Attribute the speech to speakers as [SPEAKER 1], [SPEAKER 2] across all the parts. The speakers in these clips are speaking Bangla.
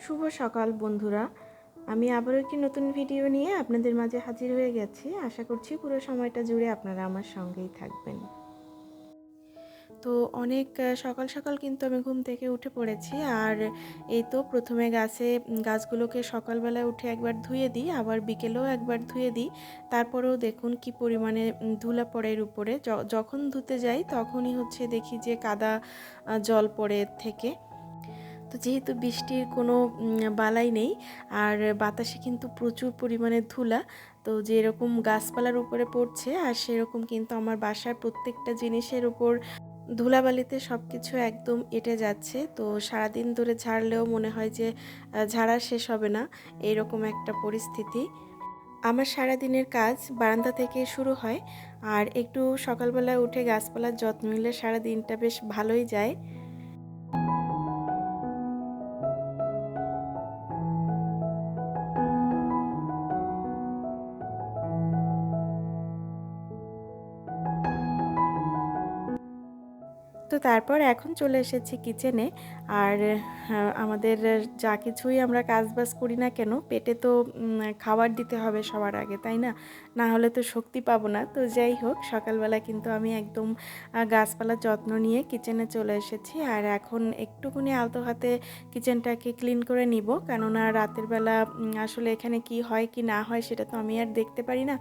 [SPEAKER 1] শুভ সকাল বন্ধুরা। আমি আবারও একটি নতুন ভিডিও নিয়ে আপনাদের মাঝে হাজির হয়ে গেছি। আশা করছি পুরো সময়টা জুড়ে আপনারা আমার সঙ্গেই থাকবেন। তো অনেক সকাল সকাল কিন্তু আমি ঘুম থেকে উঠে পড়েছি। আর এই তো প্রথমে গাছগুলোকে সকালবেলায় উঠে একবার ধুয়ে দিই, আবার বিকেলেও একবার ধুয়ে দিই। তারপরেও দেখুন কি পরিমাণে ধুলা পড়ে এর উপরে। যখন ধুতে যাই তখনই হচ্ছে দেখি যে কাদা জল পড়ে থেকে। তো যেহেতু বৃষ্টির কোনো বালাই নেই, আর বাতাসে কিন্তু প্রচুর পরিমাণে ধুলা, তো যেরকম গাছপালার উপরে পড়ছে আর সেরকম কিন্তু আমার বাসার প্রত্যেকটা জিনিসের উপর ধুলাবালিতে সব কিছু একদম এঁটে যাচ্ছে। তো সারাদিন ধরে ঝাড়লেও মনে হয় যে ঝাড়া শেষ হবে না, এইরকম একটা পরিস্থিতি। আমার সারাদিনের কাজ বারান্দা থেকে শুরু হয়, আর একটু সকালবেলায় উঠে গাছপালার যত্ন নিলে সারা দিনটা বেশ ভালোই যায়। তো তারপর এখন চলে এসেছি কিচেনে। আর আমাদের যা কিছুই আমরা কাজবাজ করি না কেন, পেটে তো খাবার দিতে হবে সবার আগে, তাই না? না হলে তো শক্তি পাবো না। তো যাই হোক, সকালবেলা কিন্তু আমি একদম গাছপালার যত্ন নিয়ে কিচেনে চলে এসেছি। আর এখন একটুখানি আলতো হাতে কিচেনটাকে ক্লিন করে নিব, কেননা রাতের বেলা আসলে এখানে কি হয় কি না হয় সেটা তো আমি আর দেখতে পারি না।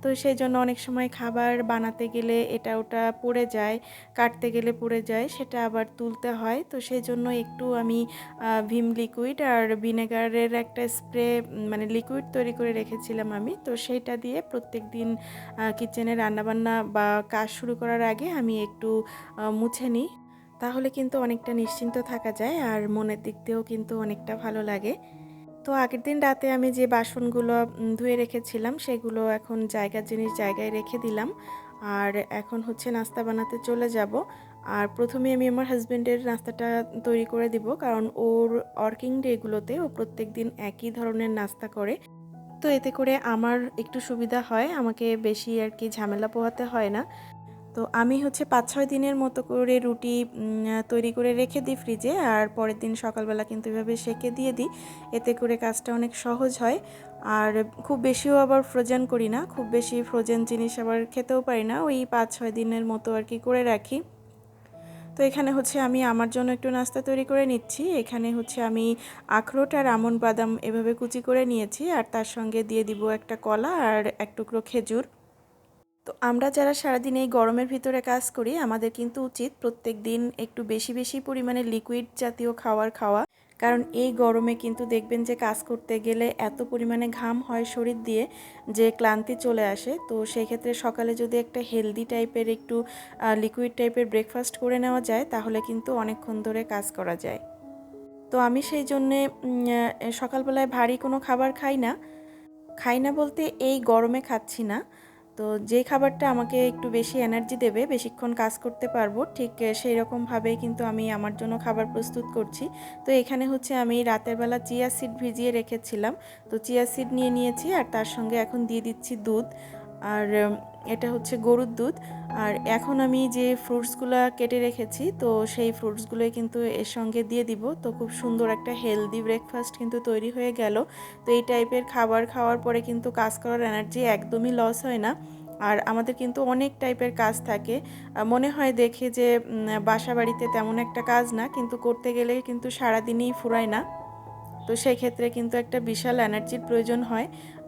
[SPEAKER 1] তো সেই জন্য অনেক সময় খাবার বানাতে গেলে এটা ওটা পড়ে যায়, কাটতে গেলে পড়ে যায়, সেটা আবার তুলতে হয়। তো সেই জন্য একটু আমি ভিম লিকুইড আর ভিনেগারের একটা স্প্রে, মানে লিকুইড তৈরি করে রেখেছিলাম আমি। তো সেইটা দিয়ে প্রত্যেক দিন কিচেনে রান্নাবান্না বা কাজ শুরু করার আগে আমি একটু মুছে নিই। তাহলে কিন্তু অনেকটা নিশ্চিন্ত থাকা যায়, আর মনের দিক দিয়েও কিন্তু অনেকটা ভালো লাগে। তো আগের দিন রাতে আমি যে বাসনগুলো ধুয়ে রেখেছিলাম সেগুলো এখন জায়গার জিনিস জায়গায় রেখে দিলাম। আর এখন হচ্ছে নাস্তা বানাতে চলে যাব। আর প্রথমে আমি আমার হাজব্যান্ডের নাস্তাটা তৈরি করে দিব, কারণ ওর ওয়ার্কিং ডেগুলোতে ও প্রত্যেক দিন একই ধরনের নাস্তা করে। তো এতে করে আমার একটু সুবিধা হয়, আমাকে বেশি আর কি ঝামেলা পোহাতে হয় না। তো আমি হচ্ছে ৫-৬ দিনের মতো করে রুটি তৈরি করে রেখে দিই ফ্রিজে, আর পরের দিন সকালবেলা কিন্তু এভাবে সেঁকে দিয়ে দিই। এতে করে কাজটা অনেক সহজ হয়। আর খুব বেশিও আবার ফ্রোজেন করি না, খুব বেশি ফ্রোজেন জিনিস আবার খেতেও পারি না, ওই ৫-৬ দিনের মতো আর কি করে রাখি। তো এখানে হচ্ছে আমি আমার জন্য একটু নাস্তা তৈরি করে নিচ্ছি। এখানে হচ্ছে আমি আখরোট আর আমন্ড বাদাম এভাবে কুচি করে নিয়েছি, আর তার সঙ্গে দিয়ে দিব একটা কলা আর এক টুকরো খেজুর। তো আমরা যারা সারাদিন এই গরমের ভিতরে কাজ করি, আমাদের কিন্তু উচিত প্রত্যেক দিন একটু বেশি বেশি পরিমাণে লিকুইড জাতীয় খাবার খাওয়া। কারণ এই গরমে কিন্তু দেখবেন যে কাজ করতে গেলে এত পরিমাণে ঘাম হয় শরীর দিয়ে যে ক্লান্তি চলে আসে। তো সেই ক্ষেত্রে সকালে যদি একটা হেলদি টাইপের একটু লিকুইড টাইপের ব্রেকফাস্ট করে নেওয়া যায়, তাহলে কিন্তু অনেকক্ষণ ধরে কাজ করা যায়। তো আমি সেই জন্যে সকালবেলায় ভারী কোনো খাবার খাই না বলতে এই গরমে খাচ্ছি না। তো যে খাবারটা আমাকে একটু বেশি এনার্জি দেবে, বেশিক্ষণ কাজ করতে পারবো, ঠিক সেই রকমভাবেই কিন্তু আমি আমার জন্য খাবার প্রস্তুত করছি। তো এখানে হচ্ছে আমি রাতের বেলা চিয়া সিড ভিজিয়ে রেখেছিলাম। তো চিয়া সিড নিয়ে নিয়েছি, আর তার সঙ্গে এখন দিয়ে দিচ্ছি দুধ। আর এটা হচ্ছে গরুর দুধ। আর এখন আমি যে ফ্রুটসগুলো কেটে রেখেছি, তো সেই ফ্রুটসগুলোই কিন্তু এর সঙ্গে দিয়ে দিব। তো খুব সুন্দর একটা হেলদি ব্রেকফাস্ট কিন্তু তৈরি হয়ে গেল। তো এই টাইপের খাবার খাওয়ার পরে কিন্তু কাজ করার এনার্জি একদমই লস হয় না। আর আমাদের কিন্তু অনেক টাইপের কাজ থাকে, মনে হয় দেখে যে বাসা বাড়িতে তেমন একটা কাজ না, কিন্তু করতে গেলে কিন্তু সারাদিনই ফুরায় না। তো সেই ক্ষেত্রে কিন্তু একটা বিশাল এনার্জির প্রয়োজন হয়।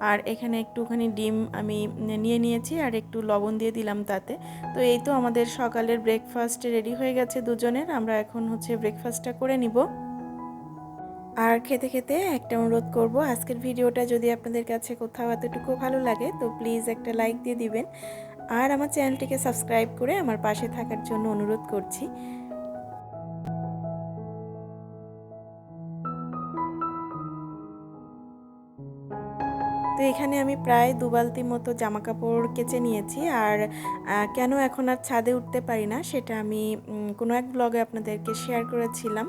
[SPEAKER 1] আর এখানে একটুখানি ডিম আমি নিয়ে নিয়েছি, আর একটু লবণ দিয়ে দিলাম তাতে। তো এই তো আমাদের সকালের ব্রেকফাস্ট রেডি হয়ে গেছে দুজনের। আমরা এখন হচ্ছে ব্রেকফাস্টটা করে নিব। আর খেতে খেতে একটা অনুরোধ করব, আজকের ভিডিওটা যদি আপনাদের কাছে কোথাও এতটুকু ভালো লাগে তো প্লিজ একটা লাইক দিয়ে দিবেন, আর আমার চ্যানেলটিকে সাবস্ক্রাইব করে আমার পাশে থাকার জন্য অনুরোধ করছি। তো এখানে আমি প্রায় ২ বালতি মতো জামা কাপড় কেচে নিয়েছি। আর কেন এখন আর ছাদে উঠতে পারি না সেটা আমি কোনো এক ব্লগে আপনাদেরকে শেয়ার করেছিলাম।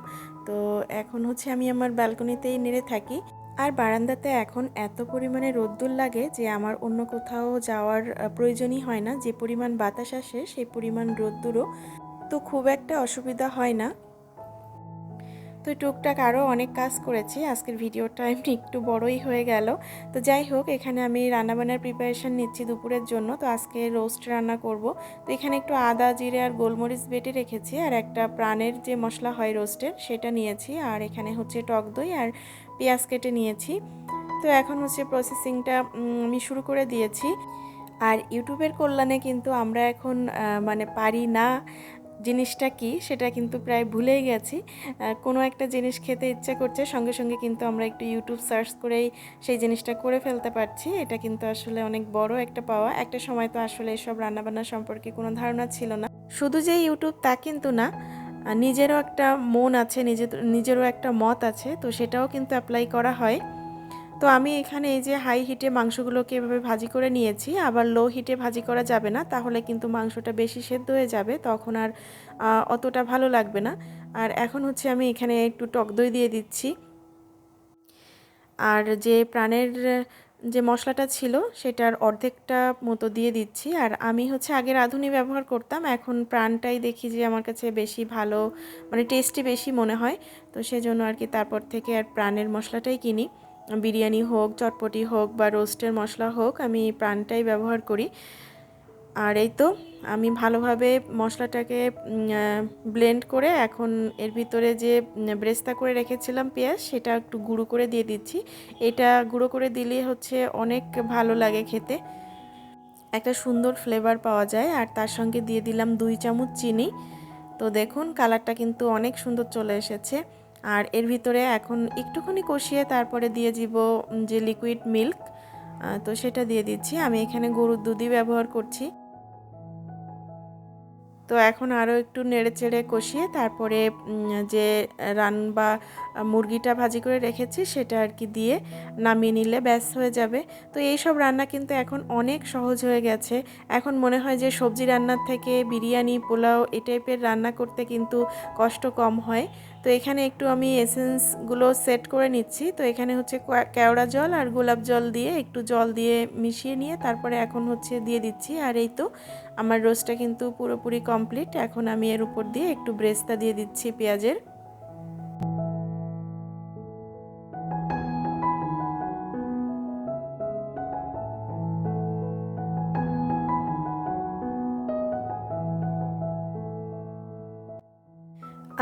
[SPEAKER 1] তো এখন হচ্ছে আমি আমার ব্যালকনিতেই নেড়ে থাকি। আর বারান্দাতে এখন এত পরিমাণে রোদ্দুর লাগে যে আমার অন্য কোথাও যাওয়ার প্রয়োজনই হয় না। যে পরিমাণ বাতাস আসে সেই পরিমাণ রোদ্দুরও, তো খুব একটা অসুবিধা হয় না। তো টুকটাক আরও অনেক কাজ করেছি। আজকের ভিডিওটা এমনি একটু বড়ই হয়ে গেল। তো যাই হোক, এখানে আমি রান্নাবান্নার প্রিপারেশান নিচ্ছি দুপুরের জন্য। তো আজকে রোস্ট রান্না করব। তো এখানে একটু আদা, জিরে আর গোলমরিচ বেটে রেখেছি, আর একটা প্রাণের যে মশলা হয় রোস্টের সেটা নিয়েছি, আর এখানে হচ্ছে টক দই আর পেঁয়াজ কেটে নিয়েছি। তো এখন হচ্ছে প্রসেসিংটা আমি শুরু করে দিয়েছি। আর ইউটিউবের কল্যাণে কিন্তু আমরা এখন মানে পারি না জিনিসটা কি সেটা কিন্তু প্রায় ভুলেই গেছি। কোনো একটা জিনিস খেতে ইচ্ছে করছে, সঙ্গে সঙ্গে কিন্তু আমরা একটু ইউটিউব সার্চ করেই সেই জিনিসটা করে ফেলতে পারছি। এটা কিন্তু আসলে অনেক বড় একটা পাওয়া। একটা সময় তো আসলে এসব রান্নাবান্না সম্পর্কে কোনো ধারণা ছিল না। শুধু যে ইউটিউব তা কিন্তু না, নিজেরও একটা মন আছে, নিজেরও একটা মত আছে, তো সেটাও কিন্তু অ্যাপ্লাই করা হয়। তো আমি এখানে এই যে হাই হিটে মাংসগুলোকে এভাবে ভাজি করে নিয়েছি। আবার লো হিটে ভাজি করা যাবে না, তাহলে কিন্তু মাংসটা বেশি সেদ্ধ হয়ে যাবে, তখন আর অতটা ভালো লাগবে না। আর এখন হচ্ছে আমি এখানে একটু টক দই দিয়ে দিচ্ছি, আর যে প্রাণের যে মশলাটা ছিল সেটার অর্ধেকটা মতো দিয়ে দিচ্ছি। আর আমি হচ্ছে আগে রাঁধুনি ব্যবহার করতাম, এখন প্রাণটাই দেখি যে আমার কাছে বেশি ভালো, মানে টেস্টি বেশি মনে হয়। তো সেজন্য আর কি তারপর থেকে আর প্রাণের মশলাটাই কিনি। বিরিয়ানি হোক, চটপটি হোক বা রোস্টের মশলা হোক, আমি প্রাণটাই ব্যবহার করি। আর এই তো আমি ভালোভাবে মশলাটাকে ব্লেন্ড করে এখন এর ভিতরে যে ব্রেস্তা করে রেখেছিলাম পেঁয়াজ, সেটা একটু গুঁড়ো করে দিয়ে দিচ্ছি। এটা গুঁড়ো করে দিলে হচ্ছে অনেক ভালো লাগে খেতে, একটা সুন্দর ফ্লেভার পাওয়া যায়। আর তার সঙ্গে দিয়ে দিলাম 2 চামচ চিনি। তো দেখুন কালারটা কিন্তু অনেক সুন্দর চলে এসেছে। আর এর ভিতরে এখন একটুখানি কষিয়ে তারপরে দিয়ে দিব যে লিকুইড মিল্ক, তো সেটা দিয়ে দিচ্ছি। আমি এখানে গরুর দুধই ব্যবহার করছি। তো এখন আরও একটু নেড়েচেড়ে কষিয়ে তারপরে যে রান বা মুরগিটা ভাজি করে রেখেছি সেটা আর কি দিয়ে নামিয়ে নিলে ব্যাস হয়ে যাবে। তো এই সব রান্না কিন্তু এখন অনেক সহজ হয়ে গেছে। এখন মনে হয় যে সবজি রান্নার থেকে বিরিয়ানি, পোলাও এই টাইপের রান্না করতে কিন্তু কষ্ট কম হয়। তো এখানে একটু আমি এসেন্সগুলো সেট করে নিচ্ছি। তো এখানে হচ্ছে কেওড়া জল আর গোলাপ জল দিয়ে একটু জল দিয়ে মিশিয়ে নিয়ে তারপরে এখন হচ্ছে দিয়ে দিচ্ছি। আর এই তো আমার রোস্টটা কিন্তু পুরোপুরি কমপ্লিট। এখন আমি এর উপর দিয়ে একটু ব্রেস্তা দিয়ে দিচ্ছি পেঁয়াজের।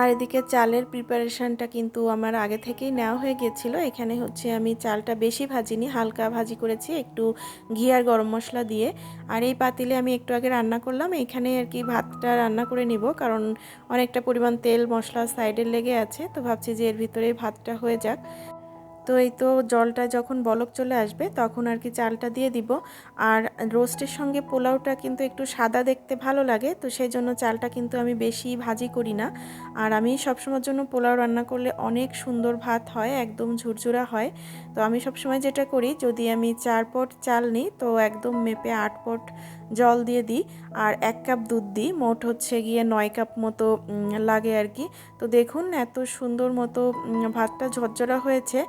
[SPEAKER 1] আর এদিকে চালের প্রিপারেশানটা কিন্তু আমার আগে থেকেই নেওয়া হয়ে গিয়েছিল। এখানে হচ্ছে আমি চালটা বেশি ভাজিনি, হালকা ভাজি করেছি একটু ঘি আর গরম মশলা দিয়ে। আর এই পাতিলে আমি একটু আগে রান্না করলাম, এখানে আর কি ভাতটা রান্না করে নিব, কারণ অনেকটা পরিমাণ তেল মশলা সাইডে লেগে আছে। তো ভাবছি যে এর ভিতরেই ভাতটা হয়ে যাক। তো এই তো জলটা যখন বলক চলে আসবে তখন আর কি চালটা দিয়ে দিব। আর রোস্টের সঙ্গে পোলাওটা কিন্তু একটু সাদা দেখতে ভালো লাগে, তো সেই জন্য চালটা কিন্তু আমি বেশি ভাজি করি না। আর আমি সবসময়ের জন্য পোলাও রান্না করলে অনেক সুন্দর ভাত হয়, একদম ঝুরঝুরা হয়। তো আমি সবসময় যেটা করি, যদি আমি 4 পট চাল নিই তো একদম মেপে 8 পট জল দিয়ে দিই, আর 1 কাপ দুধ দিই। মোট হচ্ছে গিয়ে 9 কাপ মতো লাগে আর কি। তো দেখুন এত সুন্দর মতো ভাতটা ঝরঝরা হয়েছে।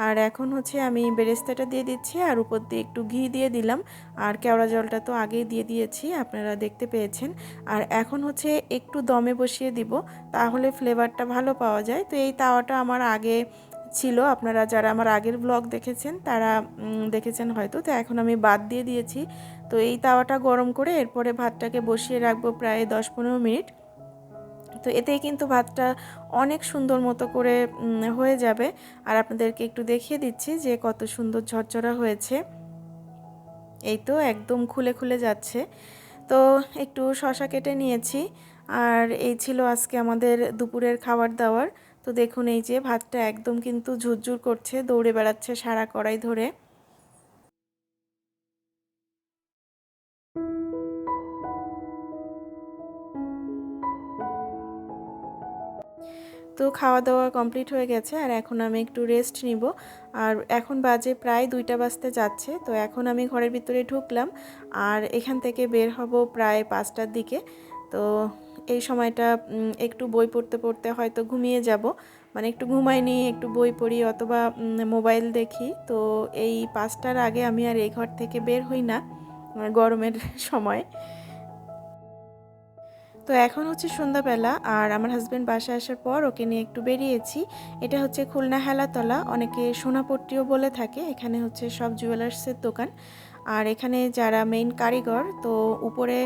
[SPEAKER 1] আর এখন হচ্ছে আমি বেরেস্তাটা দিয়ে দিচ্ছি, আর উপর দিয়ে একটু ঘি দিয়ে দিলাম। আর কেওড়া জলটা তো আগেই দিয়ে দিয়েছি, আপনারা দেখতে পেয়েছেন। আর এখন হচ্ছে একটু দমে বসিয়ে দিব, তাহলে ফ্লেভারটা ভালো পাওয়া যায়। তো এই তাওয়াটা আমার আগে ছিল, আপনারা যারা আমার আগের ব্লগ দেখেছেন তারা দেখেছেন হয়তো। তো এখন আমি বাদ দিয়ে দিয়েছি। তো এই তাওয়াটা গরম করে এরপরে ভাতটাকে বসিয়ে রাখবো প্রায় 10-15 মিনিট। তো এতেই কিন্তু ভাতটা অনেক সুন্দর মতো করে হয়ে যাবে। আর আপনাদেরকে একটু দেখিয়ে দিচ্ছি যে কত সুন্দর ঝরঝরা হয়েছে। এই তো একদম খুলে খুলে যাচ্ছে। তো একটু শসা কেটে নিয়েছি। আর এই ছিল আজকে আমাদের দুপুরের খাবার দাবার। তো দেখুন এই যে ভাতটা একদম কিন্তু ঝুরঝুর করছে, দৌড়ে বেড়াচ্ছে সারা কড়াই ধরে। তো খাওয়া দাওয়া কমপ্লিট হয়ে গেছে, আর এখন আমি একটু রেস্ট নিব। আর এখন বাজে প্রায় 2টা বাজতে যাচ্ছে। তো এখন আমি ঘরের ভিতরে ঢুকলাম, আর এখান থেকে বের হব প্রায় 5টার দিকে। তো এই সময়টা একটু বই পড়তে পড়তে হয়তো ঘুমিয়ে যাব, মানে একটু ঘুমাই নিই, একটু বই পড়ি অথবা মোবাইল দেখি। তো এই 5টার আগে আমি আর এই ঘর থেকে বের হই না গরমের সময়। তো এখন হচ্ছে সন্ধ্যাবেলা, আর আমার হাজব্যান্ড বাসায় আসার পর ওকে নিয়ে একটু বেরিয়েছি। এটা হচ্ছে খুলনা হেলাতলা, অনেকে সোনাপট্টিও বলে থাকে। এখানে হচ্ছে সব জুয়েলার্সের দোকান। আর এখানে যারা মেইন কারিগর, তো উপরে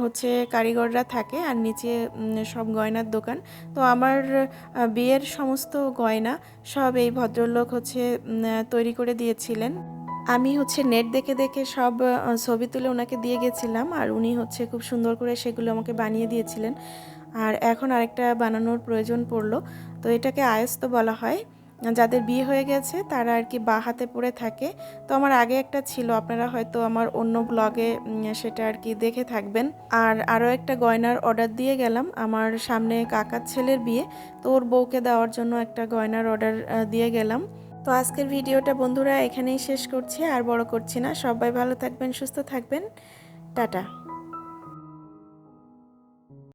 [SPEAKER 1] হচ্ছে কারিগররা থাকে আর নিচে সব গয়নার দোকান। তো আমার বিয়ের সমস্ত গয়না সব এই ভদ্রলোক হচ্ছে তৈরি করে দিয়েছিলেন। আমি হচ্ছে নেট দেখে দেখে সব ছবি তুলে ওনাকে দিয়ে গেছিলাম, আর উনি হচ্ছে খুব সুন্দর করে সেগুলো আমাকে বানিয়ে দিয়েছিলেন। আর এখন আরেকটা বানানোর প্রয়োজন পড়লো। তো এটাকে আয়স্ত বলা হয়। যাদের বিয়ে হয়ে গেছে তারা আর কি বাঁ হাতে পরে থাকে। তো আমার আগে একটা ছিল, আপনারা হয়তো আমার অন্য ব্লগে সেটা আর কি দেখে থাকবেন। আর আরও একটা গয়নার অর্ডার দিয়ে গেলাম, আমার সামনে কাকার ছেলের বিয়ে, তো ওর বউকে দেওয়ার জন্য একটা গয়নার অর্ডার দিয়ে গেলাম। তো আজকের ভিডিওটা বন্ধুরা এখানেই শেষ করছি, আর বড় করছি না। সবাই ভালো থাকবেন, সুস্থ থাকবেন, টাটা।